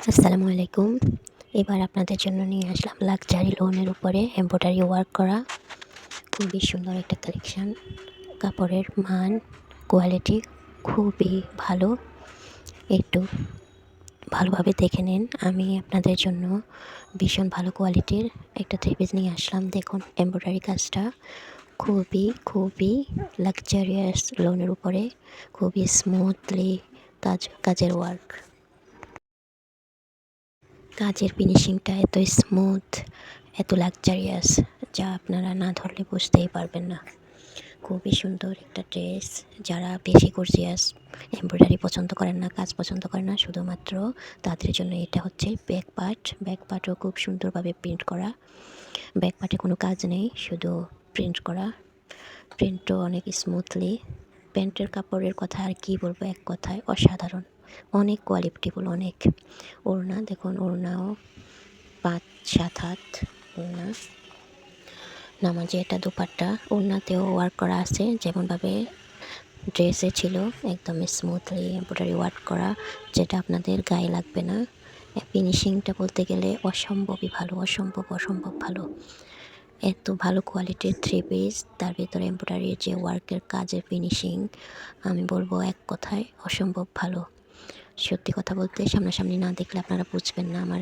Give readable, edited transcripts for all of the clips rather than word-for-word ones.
আসসালামু আলাইকুম। এবার আপনাদের জন্য নিয়ে আসলাম লাক্সারি লোনের উপরে এমব্রয়ডারি ওয়ার্ক করা খুবই সুন্দর একটা কালেকশান। কাপড়ের মান কোয়ালিটি খুবই ভালো। একটু ভালোভাবে দেখে নিন। আমি আপনাদের জন্য ভীষণ ভালো কোয়ালিটির একটা থ্রি পিস নিয়ে আসলাম। দেখুন এমব্রয়ডারি কাজটা খুবই লাক্সারিয়াস লোনের উপরে খুবই স্মুথলি কাজের ওয়ার্ক। কাজের ফিনিশিংটা এত স্মুথ, এত লাক্সারিয়াস, যা আপনারা না ধরলে বুঝতেই পারবেন না। খুবই সুন্দর একটা ড্রেস। যারা বেশি গর্জিয়াস এমব্রয়ডারি পছন্দ করেন না, কাজ পছন্দ করেন না, শুধুমাত্র তাদের জন্য এটা হচ্ছে ব্যাক পার্টও খুব সুন্দরভাবে প্রিন্ট করা। ব্যাক পার্টে কোনো কাজ নেই, শুধু প্রিন্ট করা। প্রিন্টও অনেক স্মুথলি। প্যান্টের কাপড়ের কথা আর কি বলবো, এক কথায় অসাধারণ, অনেক কোয়ালিটিফুল, অনেক। ওড়না দেখুন, ওড়নাও 5-7 হাত ওড়না। নামাজে এটা দোপাট্টা, ওড়নাতেও ওয়ার্ক করা আছে যেমনভাবে ড্রেসে ছিল, একদম স্মুথলি এমব্রয়ডারি ওয়ার্ক করা, যেটা আপনাদের গায়ে লাগবে না। ফিনিশিংটা বলতে গেলে অসম্ভব ভালো। এত ভালো কোয়ালিটির থ্রি পিস, তার ভিতরে এমব্রয়ডারির যে ওয়ার্কের কাজের ফিনিশিং, আমি বলবো এক কথায় অসম্ভব ভালো। সত্যি কথা বলতে সামনাসামনি না দেখলে আপনারা বুঝবেন না। আমার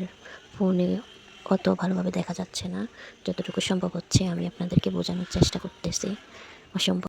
ফোনে অত ভালোভাবে দেখা যাচ্ছে না, যতটুকু সম্ভব হচ্ছে আমি আপনাদেরকে বোঝানোর চেষ্টা করতেছি। অসম্ভব